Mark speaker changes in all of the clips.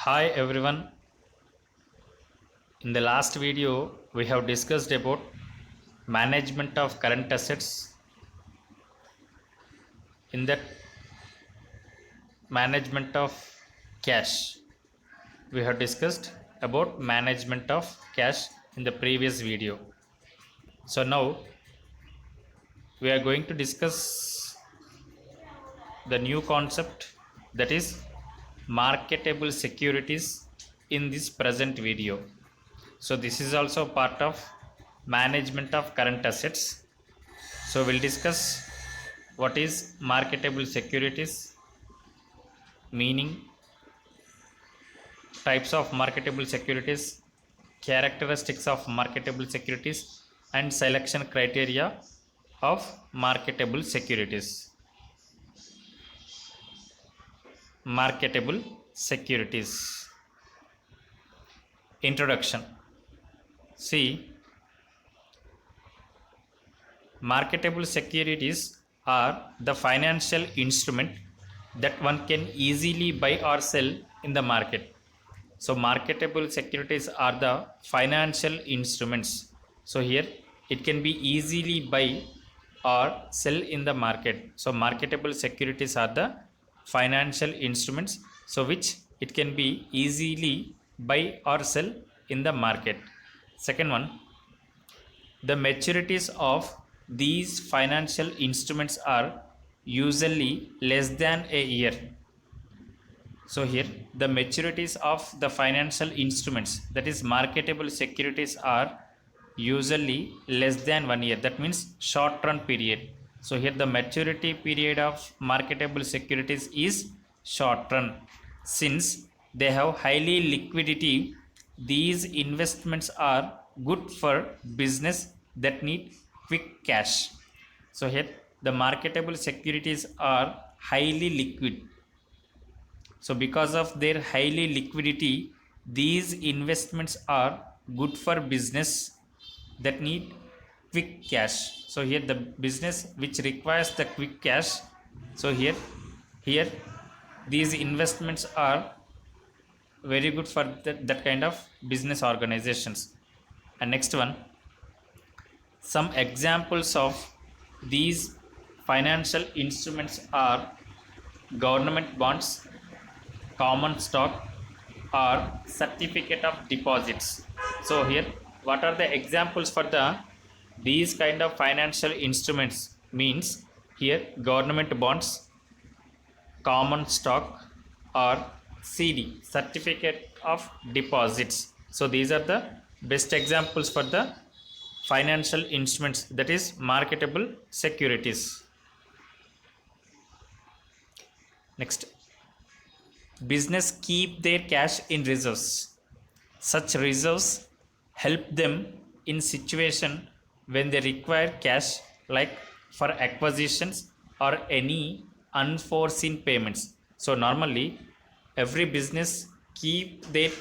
Speaker 1: Hi everyone. In the last video, we have discussed about management of current assets. In that management of cash, we have discussed about management of cash in the previous video. So now we are going to discuss the new concept, that is marketable securities, in this present video. So this is also part of management of current assets. So we'll discuss what is marketable securities, meaning, types of marketable securities, characteristics of marketable securities, and selection criteria of marketable securities. Marketable securities. Introduction. See, marketable securities are the financial instrument that one can easily buy or sell in the market. So marketable securities are the financial instruments. So here it can be easily buy or sell in the market. So marketable securities are the financial instruments, so which it can be easily buy or sell in the market. Second one, the maturities of these financial instruments are usually less than a year. So here the maturities of the financial instruments, that is marketable securities, are usually less than 1 year. That means short run period. So here the maturity period of marketable securities is short run. Since they have highly liquidity, these investments are good for business that need quick cash. So here the marketable securities are highly liquid. So because of their highly liquidity, these investments are good for business that need quick cash. So here the business which requires the quick cash. So here these investments are very good for that kind of business organizations. And next one, some examples of these financial instruments are government bonds, common stock, or certificate of deposits. So here what are the examples for these kind of financial instruments? Means here government bonds, common stock, or CD, certificate of deposits. So these are the best examples for the financial instruments, that is marketable securities. Next, business keep their cash in reserves. Such reserves help them in situation when they require cash, like for acquisitions or any unforeseen payments. So normally every business keep their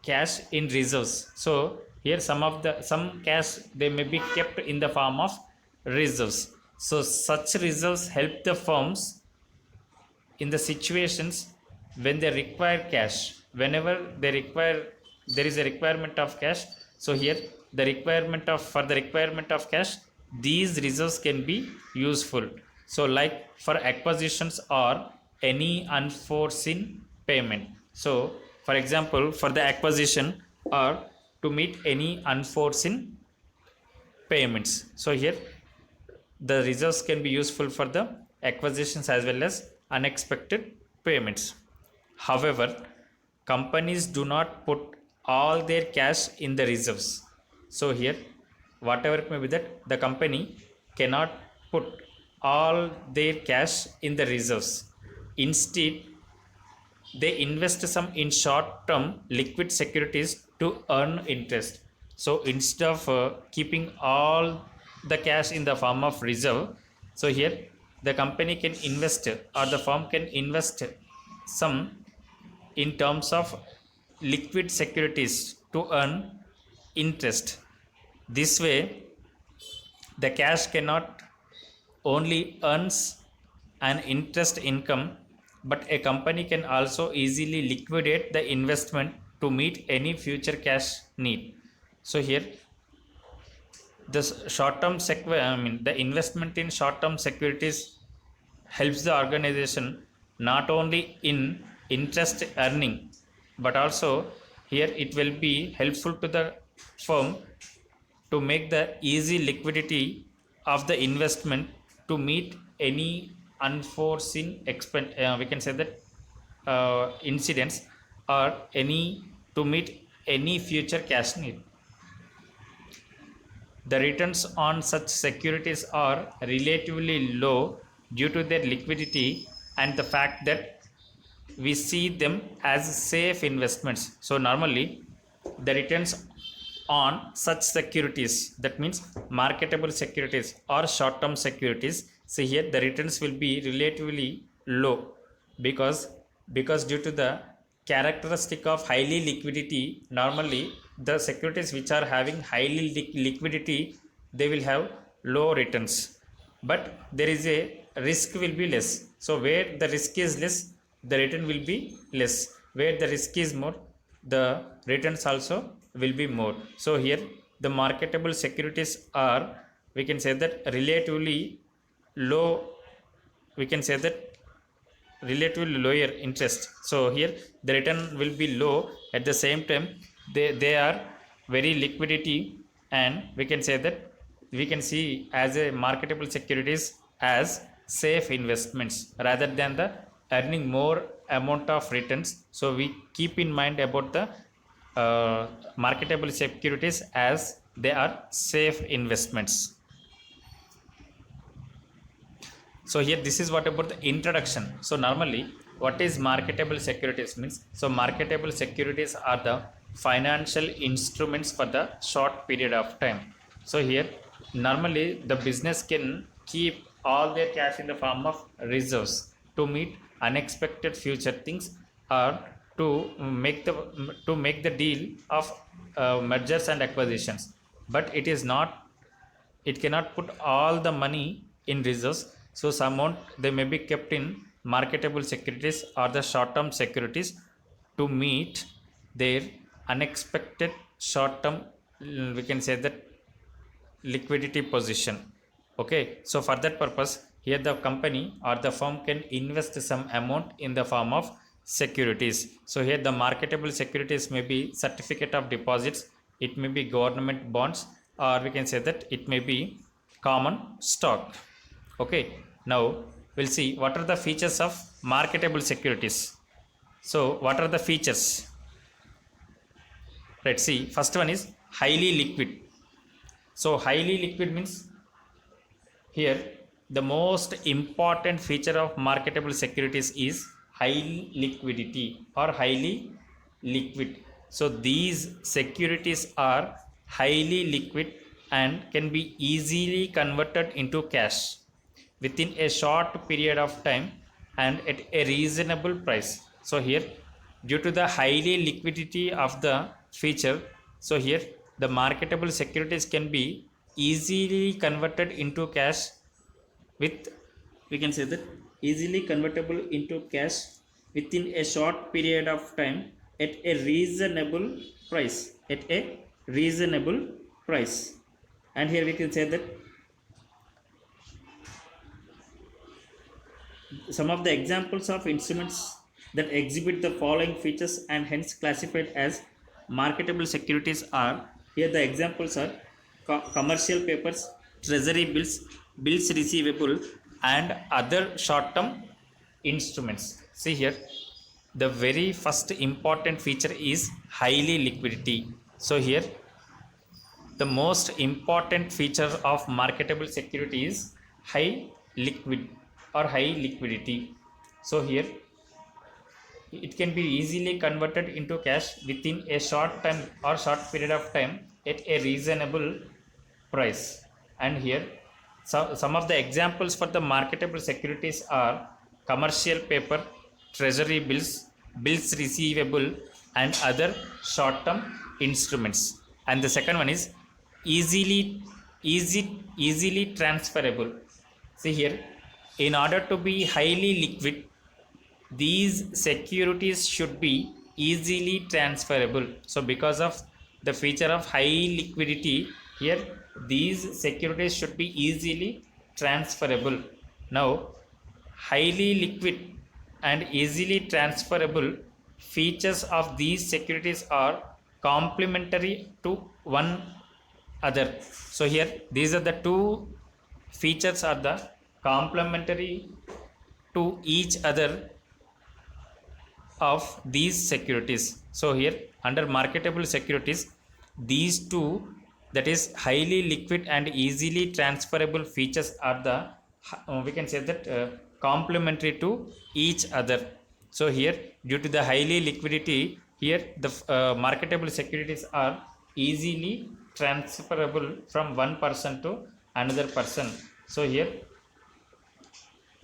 Speaker 1: cash in reserves. So here some cash they may be kept in the form of reserves. So such reserves help the firms in the situations when they require cash. Whenever they require, there is a requirement of cash. So here the requirement of for the requirement of cash, these reserves can be useful. So like for acquisitions or any unforeseen payment. So for example, for the acquisition or to meet any unforeseen payments, so here the reserves can be useful for the acquisitions as well as unexpected payments. However, companies do not put all their cash in the reserves. So here, whatever it may be, that the company cannot put all their cash in the reserves. Instead, they invest some in short term liquid securities to earn interest. So instead of keeping all the cash in the form of reserve, so here the company can invest, or the firm can invest some in terms of liquid securities to earn interest. This way the cash cannot only earns an interest income, but a company can also easily liquidate the investment to meet any future cash need. So here this the investment in short term securities helps the organization not only in interest earning, but also here it will be helpful to the firm to make the easy liquidity of the investment to meet any unforeseen we can say that incidents, or any to meet any future cash need. The returns on such securities are relatively low due to their liquidity and the fact that we see them as safe investments. So normally the returns on such securities, that means marketable securities or short term securities, see here the returns will be relatively low because due to the characteristic of highly liquidity, normally the securities which are having highly liquidity, they will have low returns, but there is a risk will be less. So where the risk is less, the return will be less. Where the risk is more, the returns also will be more. So here the marketable securities are, we can say that relatively low, we can say that relatively lower interest. So here the return will be low. At the same time, they are very liquidity, and we can say that we can see as a marketable securities as safe investments rather than the earning more amount of returns. So we keep in mind about the marketable securities as they are safe investments. So here this is what about the introduction. So normally what is marketable securities means? So marketable securities are the financial instruments for the short period of time. So here normally the business can keep all their cash in the form of reserves to meet unexpected future things, or to make the deal of mergers and acquisitions. But it cannot put all the money in reserves. So some amount they may be kept in marketable securities or the short term securities to meet their unexpected short term, we can say that liquidity position. Okay, so for that purpose here the company or the firm can invest some amount in the form of securities. So here the marketable securities may be certificate of deposits, it may be government bonds, or we can say that it may be common stock. Okay, now we'll see what are the features of marketable securities. So what are the features? Let's see. First one is highly liquid. So highly liquid means here the most important feature of marketable securities is high liquidity or highly liquid. So these securities are highly liquid and can be easily converted into cash within a short period of time and at a reasonable price. So here due to the highly liquidity of the feature, so here the marketable securities can be easily converted into cash with, we can say that easily convertible into cash within a short period of time at a reasonable price, at a reasonable price. And here we can say that some of the examples of instruments that exhibit the following features and hence classified as marketable securities are, here the examples are commercial papers, treasury bills, bills receivable, and other short term instruments. See here the very first important feature is highly liquidity. So here the most important feature of marketable security is high liquid or high liquidity. So here it can be easily converted into cash within a short time or short period of time at a reasonable price. And here some of the examples for the marketable securities are commercial paper, treasury bills, bills receivable, and other short term instruments. And the second one is easily transferable. See here, in order to be highly liquid, these securities should be easily transferable. So because of the feature of high liquidity here, these securities should be easily transferable. Now highly liquid and easily transferable features of these securities are complementary to one other. So here these are the two features are the complementary to each other of these securities. So here under marketable securities, these two, that is highly liquid and easily transferable features are the we can say that complementary to each other. So here due to the highly liquidity, here the marketable securities are easily transferable from one person to another person. So here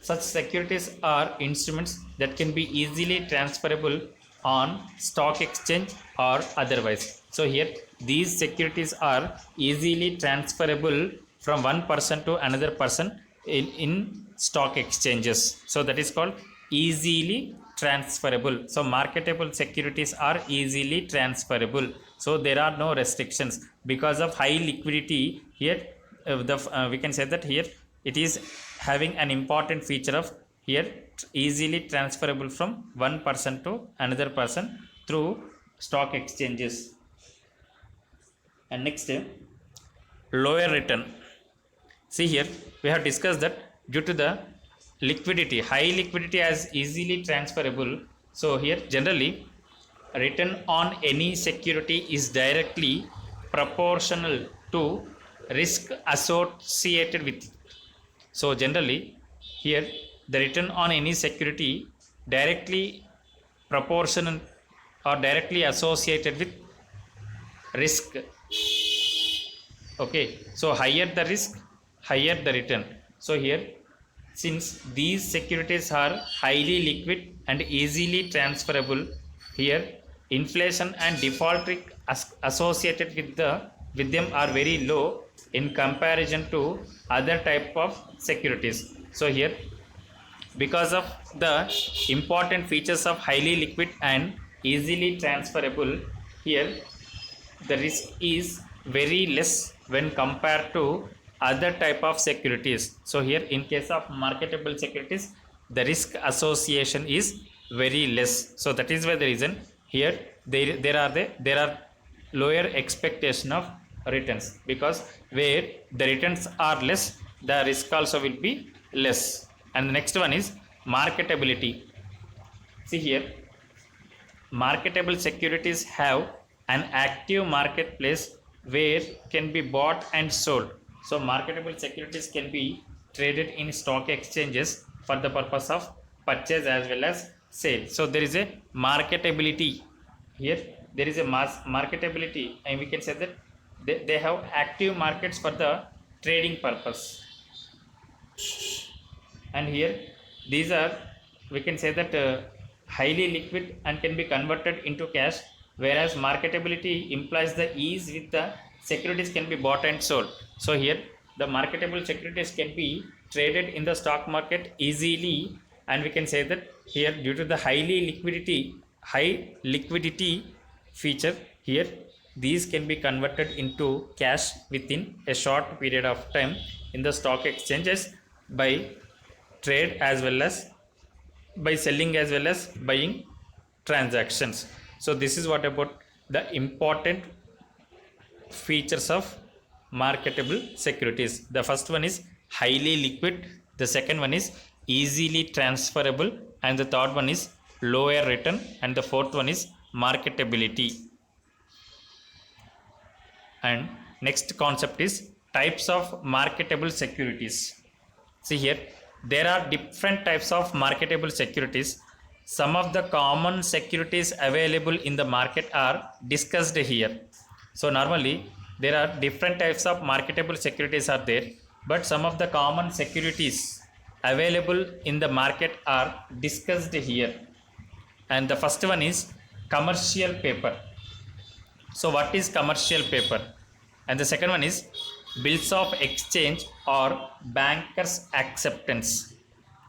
Speaker 1: such securities are instruments that can be easily transferable on stock exchange or otherwise. So here these securities are easily transferable from one person to another person in stock exchanges. So that is called easily transferable. So marketable securities are easily transferable. So there are no restrictions because of high liquidity here. We can say that here it is having an important feature of here easily transferable from one person to another person through stock exchanges. And next, lower return. See here we have discussed that due to the liquidity, high liquidity as easily transferable. So here generally return on any security is directly proportional to risk associated with it. So generally here the return on any security directly proportional or directly associated with risk. Okay, so higher the risk, higher the return. So here since these securities are highly liquid and easily transferable, here inflation and default risk associated with them are very low in comparison to other type of securities. So here because of the important features of highly liquid and easily transferable, here the risk is very less when compared to other type of securities. So here in case of marketable securities, the risk association is very less. So that is why the reason here there are lower expectation of returns, because where the returns are less, the risk also will be less. And the next one is marketability. See here marketable securities have an active marketplace where can be bought and sold. So marketable securities can be traded in stock exchanges for the purpose of purchase as well as sale. So there is a marketability here, there is a marketability, and we can say that they have active markets for the trading purpose. And here these are, we can say that highly liquid and can be converted into cash, whereas marketability implies the ease with the securities can be bought and sold. So here the marketable securities can be traded in the stock market easily, and we can say that here due to the high liquidity feature, here these can be converted into cash within a short period of time in the stock exchanges by trade as well as by selling as well as buying transactions. So this is what about the important features of marketable securities. The first one is highly liquid, the second one is easily transferable, and the third one is lower return, and the fourth one is marketability. And next concept is types of marketable securities. See here there are different types of marketable securities. Some of the common securities available in the market are discussed here. So normally there are different types of marketable securities are there, but some of the common securities available in the market are discussed here. And the first one is commercial paper. So what is commercial paper? And the second one is bills of exchange or bankers acceptance.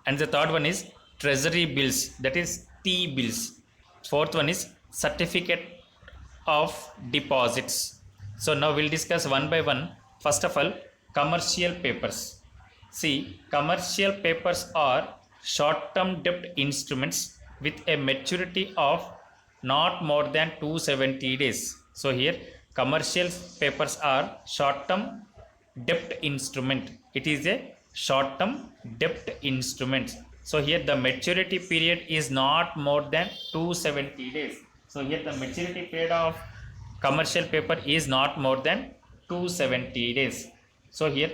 Speaker 1: And the third one is treasury bills, that is T bills. Fourth one is certificate of deposits. So now we'll discuss one by one. First of all, commercial papers. See, commercial papers are short term debt instruments with a maturity of not more than 270 days. So here commercial papers are short term debt instrument. It is a short term debt instrument. So here the maturity period is not more than 270 days. So here the maturity period of commercial paper is not more than 270 days. So here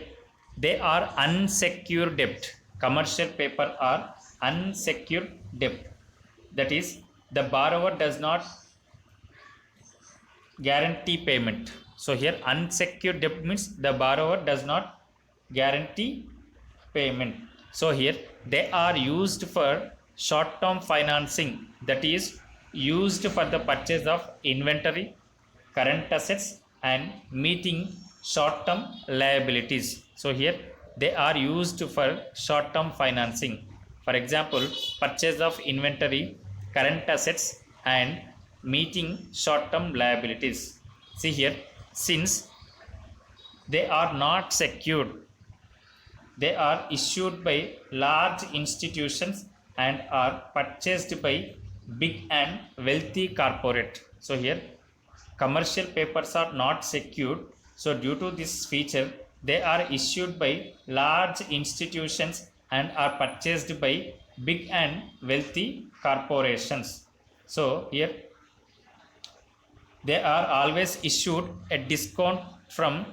Speaker 1: they are unsecured debt. Commercial paper are unsecured debt. That is, the borrower does not guarantee payment. So here unsecured debt means the borrower does not guarantee payment. So here they are used for short term financing, that is used for the purchase of inventory, current assets and meeting short term liabilities. So here they are used for short term financing. For example, purchase of inventory, current assets and meeting short term liabilities. See here, since they are not secured, they are issued by large institutions and are purchased by big and wealthy corporate. So here commercial papers are not secured. So due to this feature, they are issued by large institutions and are purchased by big and wealthy corporations. So here they are always issued at discount from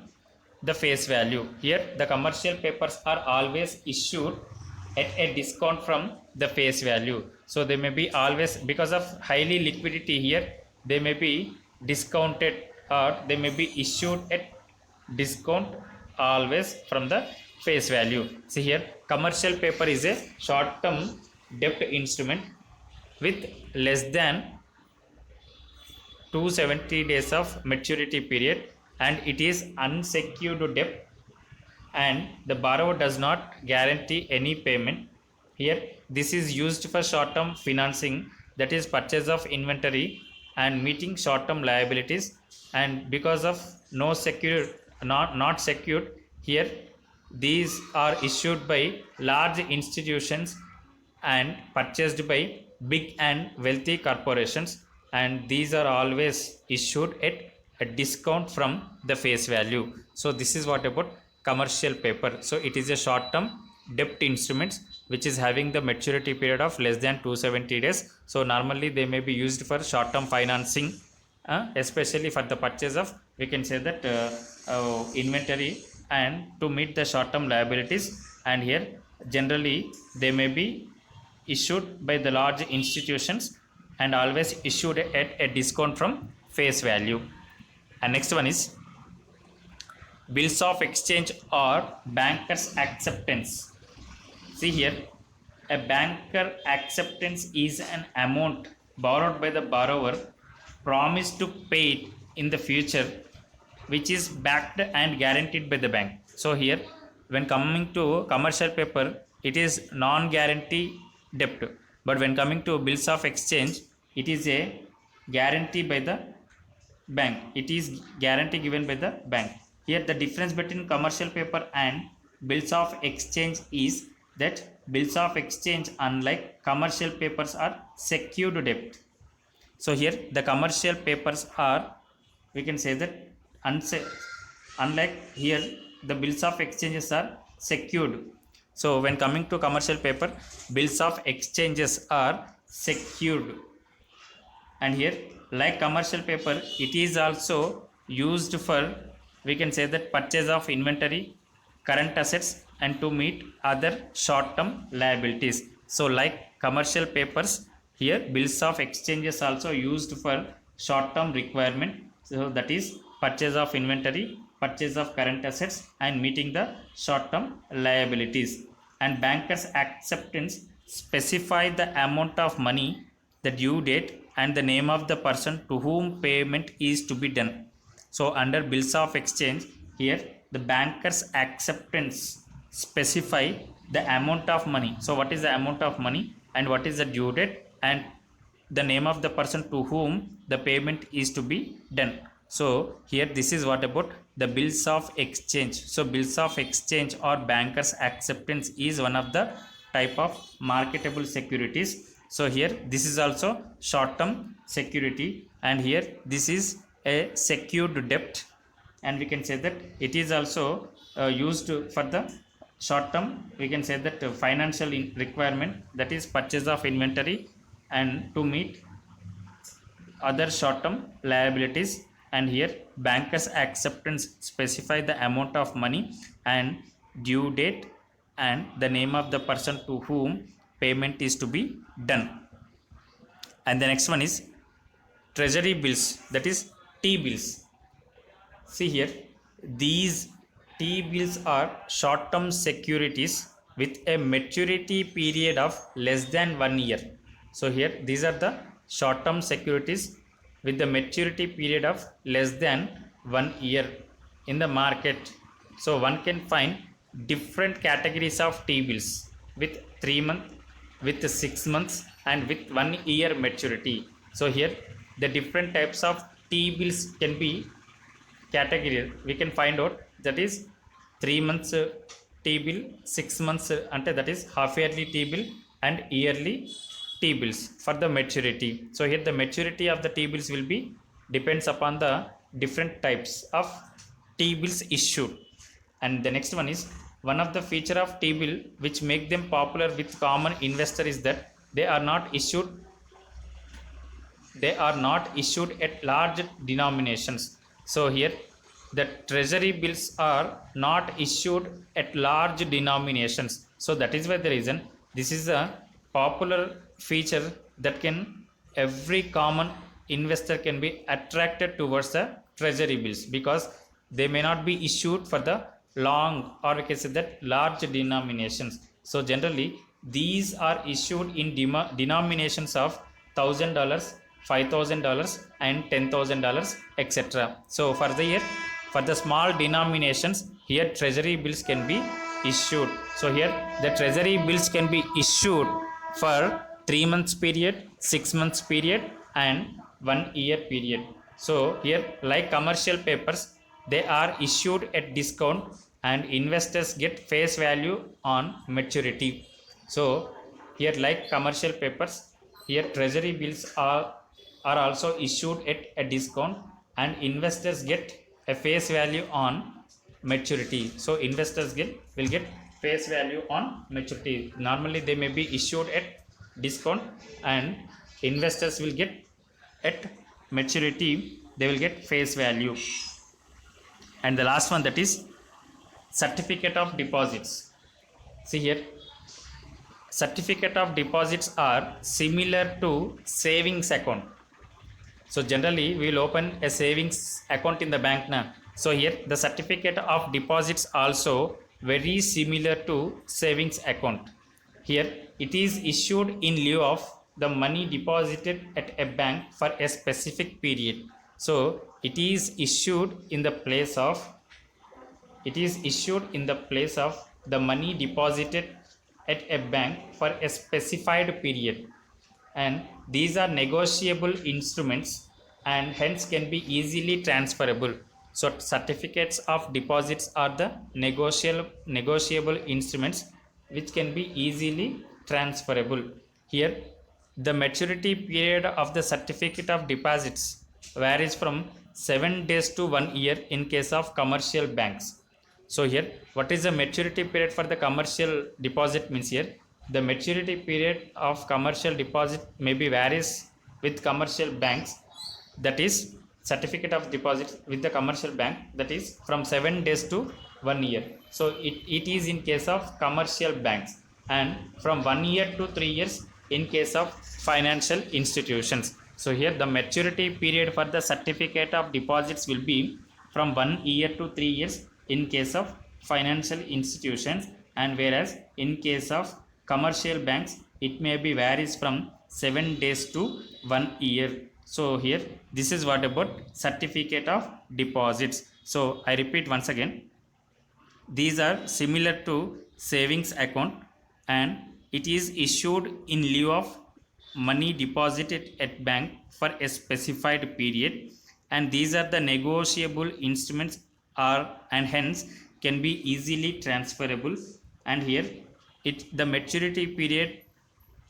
Speaker 1: the face value. Here the commercial papers are always issued at a discount from the face value. So they may be always, because of highly liquidity here, they may be discounted or they may be issued at discount always from the face value. See here commercial paper is a short term debt instrument with less than 270 days of maturity period and it is unsecured debt and the borrower does not guarantee any payment. Here this is used for short term financing, that is purchase of inventory and meeting short term liabilities. And because of no secure, not secured, here these are issued by large institutions and purchased by big and wealthy corporations, and these are always issued at a discount from the face value. So this is what about commercial paper. So it is a short term debt instruments which is having the maturity period of less than 270 days. So normally they may be used for short term financing, especially for the purchase of, we can say that inventory and to meet the short term liabilities. And here generally they may be issued by the large institutions and always issued at a discount from face value. And next one is bills of exchange or banker's acceptance. See here, a banker acceptance is an amount borrowed by the borrower promised to pay it in the future, which is backed and guaranteed by the bank. So here when coming to commercial paper, it is non-guarantee debt, but when coming to bills of exchange, it is a guarantee by the bank. It is guarantee given by the bank. Here the difference between commercial paper and bills of exchange is that bills of exchange, unlike commercial papers, are secured debt. So here the commercial papers are, we can say that unlike here the bills of exchanges are secured. So when coming to commercial paper, bills of exchanges are secured. And here like commercial paper, it is also used for, we can say that purchase of inventory, current assets and to meet other short term liabilities. So like commercial papers, here bills of exchanges also used for short term requirement. So that is purchase of inventory, purchase of current assets and meeting the short term liabilities. And bankers acceptance specify the amount of money, the due date and the name of the person to whom payment is to be done. So under bills of exchange, here the bankers acceptance specify the amount of money. So what is the amount of money? and what is the due date, and the name of the person to whom the payment is to be done. So here this is what about the bills of exchange. So bills of exchange or bankers acceptance is one of the type of marketable securities. So here this is also short term security, and here this is a secured debt, and we can say that it is also used for the short term. We can say that financial requirement, that is purchase of inventory and to meet other short term liabilities. And here bankers acceptance specify the amount of money and due date and the name of the person to whom payment is to be done. And the next one is treasury bills, that is T bills. See here, these T bills are short term securities with a maturity period of less than 1 year. So here these are the short term securities with the maturity period of less than 1 year in the market. So one can find different categories of T bills with 3 months, with 6 months, and with 1 year maturity. So here the different types of T bills can be category we can find out, that is 3 months T bill, 6 months ante that is half yearly T bill, and yearly T bills for the maturity. So here the maturity of the T bills will be depends upon the different types of T bills issued. And the next one is one of the feature of T bill which make them popular with common investor is that they are not issued at large denominations. So here the treasury bills are not issued at large denominations. So that is why the reason this is a popular feature that can every common investor can be attracted towards the treasury bills, because they may not be issued for the long, or we can say that large denominations. So generally these are issued in denominations of $1,000, $5,000, and $10,000, etc. So for the year, for the small denominations, here treasury bills can be issued. So here the treasury bills can be issued for 3 months period, 6 months period, and 1 year period. So here like commercial papers, they are issued at discount and investors get face value on maturity. So here like commercial papers, here treasury bills are also issued at a discount and investors get a face value on maturity. So investors will get face value on maturity. Normally they may be issued at discount and investors will get at maturity, they will get face value. And the last one, that is certificate of deposits. See here, certificate of deposits are similar to savings account. So generally we will open a savings account in the bank now. So here the certificate of deposits also very similar to savings account. Here it is issued in lieu of the money deposited at a bank for a specific period. So it is issued in the place of the money deposited at a bank for a specified period, and these are negotiable instruments and hence can be easily transferable. So certificates of deposits are the negotiable instruments which can be easily transferable. Here the maturity period of the certificate of deposits varies from 7 days to 1 year in case of commercial banks. So here what is the maturity period for the commercial deposit means, here the maturity period of commercial deposit may be varies with commercial banks, that is certificate of deposit with the commercial bank, that is from 7 days to 1 year. So it is in case of commercial banks, and from 1 year to 3 years in case of financial institutions. So here the maturity period for the certificate of deposits will be from 1 year to 3 years in case of financial institutions, and whereas in case of commercial banks it may be varies from 7 days to 1 year. So here this is what about certificate of deposits. So I repeat once again, these are similar to savings account and it is issued in lieu of money deposited at bank for a specified period, and these are the negotiable instruments are and hence can be easily transferable. And here the maturity period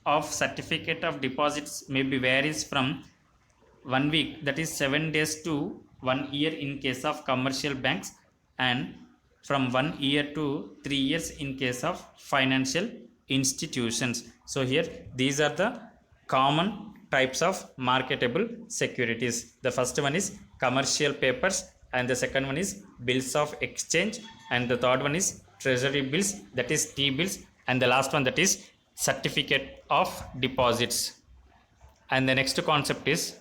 Speaker 1: of certificate of deposits may be varies from 1 week, that is 7 days, to 1 year in case of commercial banks, and from 1 year to 3 years in case of financial institutions. So here these are the common types of marketable securities. The first one is commercial papers, and the second one is bills of exchange, and the third one is treasury bills, that is T bills, and the last one, that is certificate of deposits. And the next concept is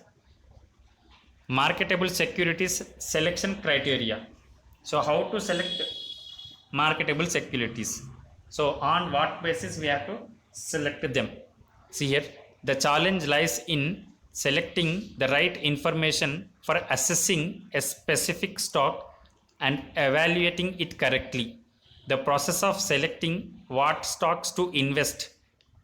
Speaker 1: marketable securities selection criteria. So how to select marketable securities? So on what basis we have to select them? See here, the challenge lies in selecting the right information for assessing a specific stock and evaluating it correctly. The process of selecting what stocks to invest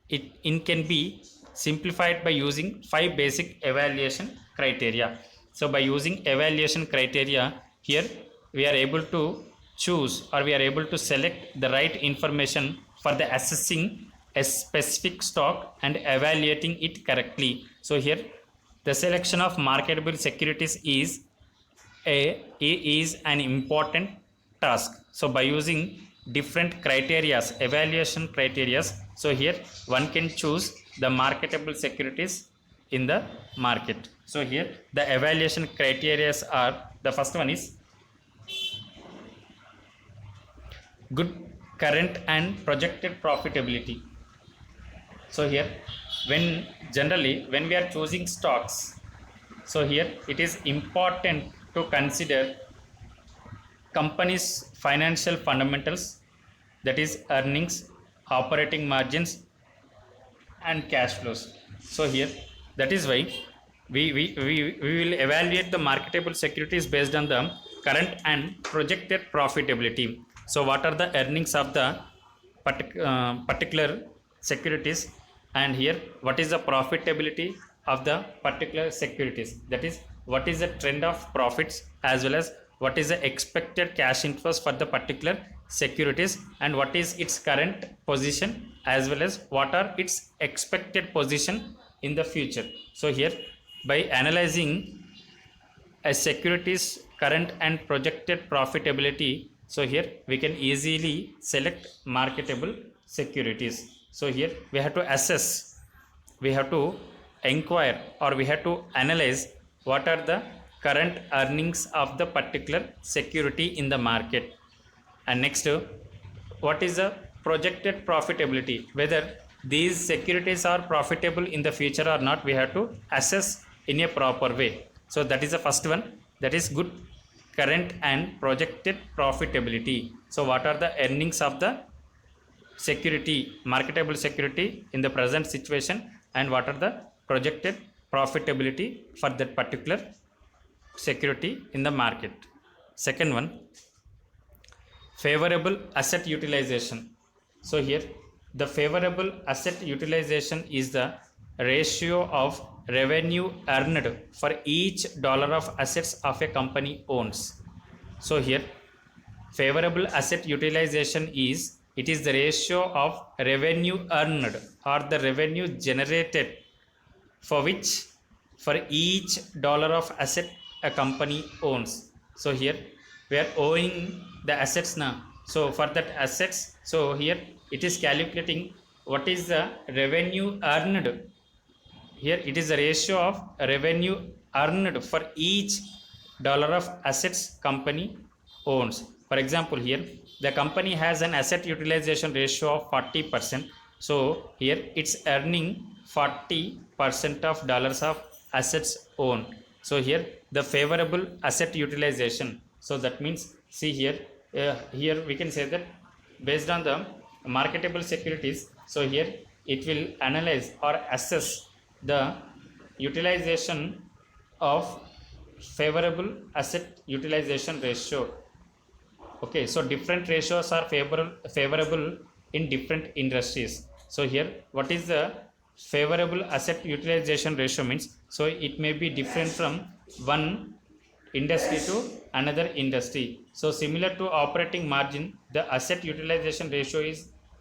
Speaker 1: in can be simplified by using 5 basic evaluation criteria. So by using evaluation criteria, here we are able to choose, or we are able to select the right information for the assessing a specific stock and evaluating it correctly. So here the selection of marketable securities is an important task. So by using different criterias, evaluation criterias, so here one can choose the marketable securities in the market. So here the evaluation criteria are, the first one is good current and projected profitability. So here when we are choosing stocks, so here it is important to consider company's financial fundamentals, that is earnings, operating margins, and cash flows. So here that is why we will evaluate the marketable securities based on the current and projected profitability. So what are the earnings of the particular securities, and here what is the profitability of the particular securities, that is what is the trend of profits, as well as what is the expected cash inflows for the particular securities, and what is its current position, as well as what are its expected position in the future. So here by analyzing a securities current and projected profitability, so here we can easily select marketable securities. So here we have to assess, we have to inquire, or we have to analyze what are the current earnings of the particular security in the market. And next, what is the projected profitability, whether these securities are profitable in the future or not, we have to assess in a proper way. So that is the first one, that is good current and projected profitability. So what are the earnings of the security, marketable security in the present situation, and what are the projected profitability for that particular security in the market. Second one, favorable asset utilization. So here the favorable asset utilization is the ratio of revenue earned for each dollar of assets of a company owns. So here favorable asset utilization is, it is the ratio of revenue earned or the revenue generated for each dollar of asset a company owns. So here we are owing the assets now, so for that assets, so here it is calculating what is the revenue earned. Here it is the ratio of revenue earned for each dollar of assets company owns. For example, here the company has an asset utilization ratio of 40%. So here it's earning 40% of dollars of assets owned. So here the favorable asset utilization. So that means, see here, here we can say that based on the marketable securities, so here it will analyze or assess the utilization of favorable asset utilization ratio. Okay, so different ratios are favorable in different industries. So here, what is the favorable asset utilization ratio means? So it may be different from one industry to another industry. So similar to operating margin, the asset utilization ratio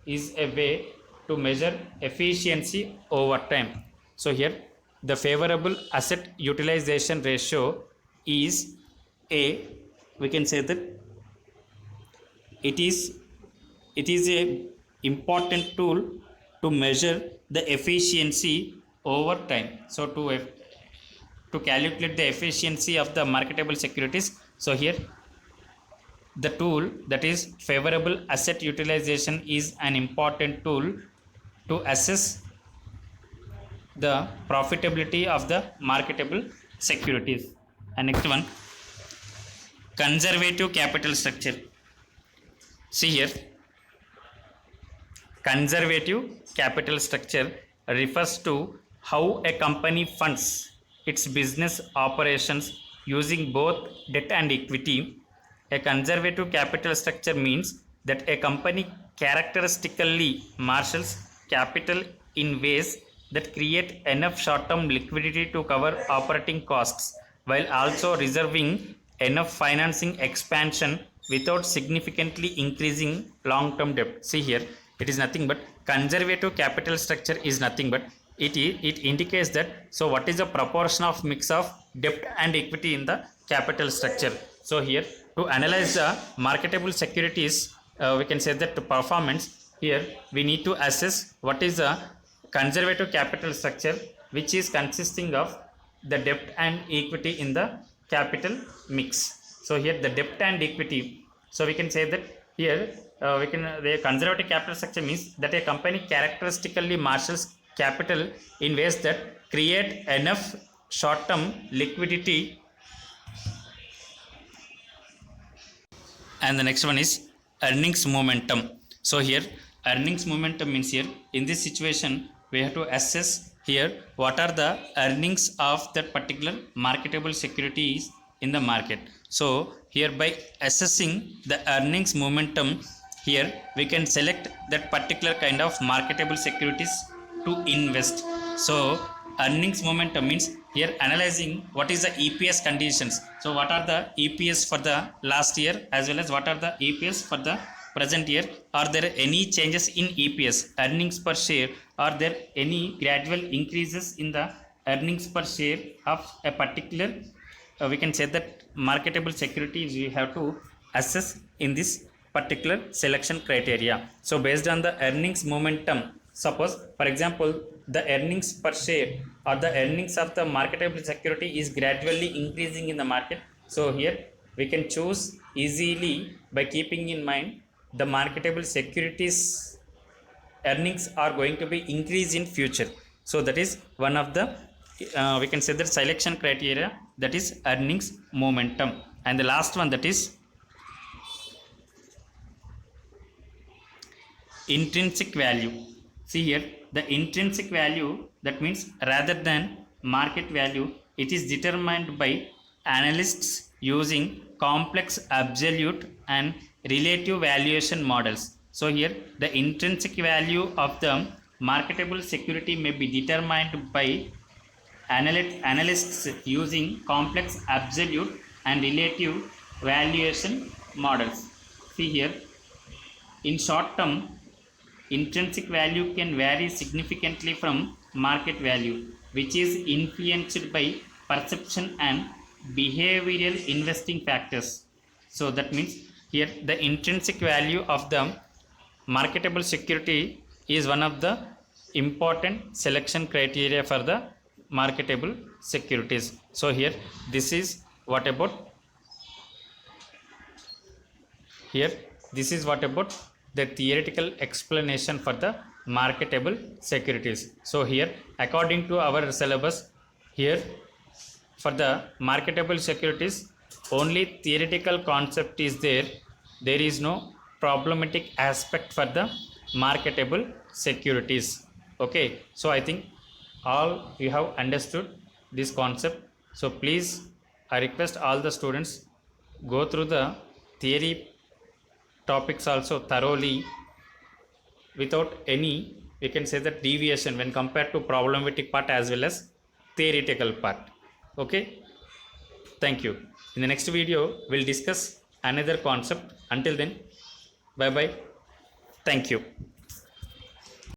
Speaker 1: is a way to measure efficiency over time. So here the favorable asset utilization ratio is a, we can say that it is a important tool to measure the efficiency over time. So to calculate the efficiency of the marketable securities, so here the tool that is favorable asset utilization is an important tool to assess the profitability of the marketable securities. And next one, conservative capital structure. See here, conservative capital structure refers to how a company funds its business operations using both debt and equity. A conservative capital structure means that a company characteristically marshals capital in ways that create enough short-term liquidity to cover operating costs while also reserving enough financing expansion without significantly increasing long-term debt. See here, it is nothing but conservative capital structure is nothing but it indicates that, so what is the proportion of mix of debt and equity in the capital structure. So here to analyze the marketable securities, we can say that to performance, here we need to assess what is the conservative capital structure, which is consisting of the debt and equity in the capital mix. So here the debt and equity, so we can say that here the conservative capital structure means that a company characteristically marshals capital in ways that create enough short-term liquidity. And the next one is earnings momentum. So here earnings momentum means, here in this situation we have to assess here what are the earnings of that particular marketable securities in the market. So here by assessing the earnings momentum, here we can select that particular kind of marketable securities to invest. So earnings momentum means here analyzing what is the EPS conditions. So what are the EPS for the last year as well as what are the EPS for the present year? Are there any changes in EPS, earnings per share? Are there any gradual increases in the earnings per share of a particular, we can say that marketable securities we have to assess in this particular selection criteria. So based on the earnings momentum, suppose for example the earnings per share or the earnings of the marketable security is gradually increasing in the market. So here we can choose easily by keeping in mind the marketable securities earnings are going to be increased in future. So that is one of the we can say that selection criteria, that is earnings momentum. And the last one, that is intrinsic value. See here the intrinsic value, that means rather than market value, it is determined by analysts using complex absolute and relative valuation models. So here the intrinsic value of the marketable security may be determined by analysts using complex absolute and relative valuation models. See here, in short term, intrinsic value can vary significantly from market value, which is influenced by perception and behavioral investing factors. So that means here the intrinsic value of the marketable security is one of the important selection criteria for the marketable securities. So here this is what about the theoretical explanation for the marketable securities. So here according to our syllabus, here for the marketable securities only theoretical concept is there. There is no problematic aspect for the marketable securities. Okay, so I think all you have understood this concept. So please, I request all the students go through the theory topics also thoroughly without any we can say that deviation when compared to problematic part as well as theoretical part. Okay, thank you. In the next video, we'll discuss another concept. Until then, bye bye. Thank you.